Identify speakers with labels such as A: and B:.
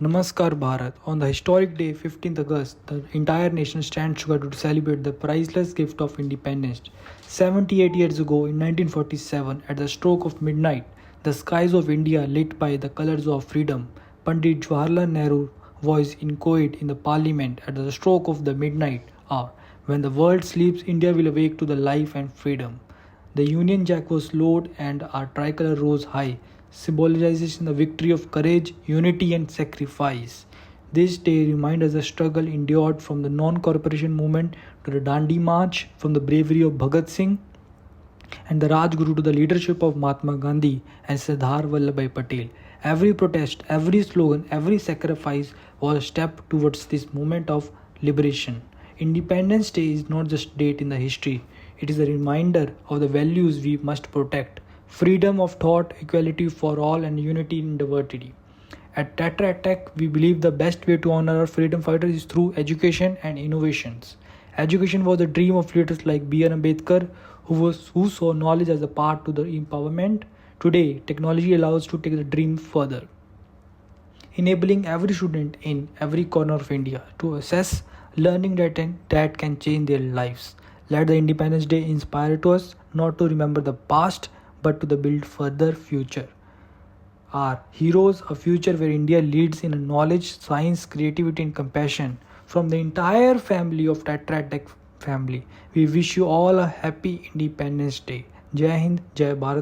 A: Namaskar Bharat. On the historic day, 15th August, the entire nation stands together to celebrate the priceless gift of independence. 78 years ago, in 1947, at the stroke of midnight, the skies of India lit by the colors of freedom. Pandit Jawaharlal Nehru voice echoed in the parliament at the stroke of the midnight hour. When the world sleeps, India will awake to the life and freedom. The Union Jack was lowered and our tricolor rose high, symbolizing the victory of courage, unity, and sacrifice. This day reminds us the struggle endured from the non-cooperation movement to the Dandi March, from the bravery of Bhagat Singh and the Rajguru to the leadership of Mahatma Gandhi and Sardar Vallabhbhai Patel. Every protest, every slogan, every sacrifice was a step towards this movement of liberation. Independence Day is not just a date in the history, it is a reminder of the values we must protect: freedom of thought, equality for all, and unity in diversity. At Tetra Edtech, we believe the best way to honor our freedom fighters is through education and innovations. Education was the dream of leaders like B.R. Ambedkar, who saw knowledge as a part to the empowerment. Today, technology allows to take the dream further, enabling every student in every corner of India to access learning that can change their lives. Let the Independence Day inspire to us not to remember the past but to the build further future. Our heroes, a future where India leads in knowledge, science, creativity, and compassion. From the entire family of Tetra Tech family, we wish you all a happy Independence Day. Jai Hind, Jai Bharat.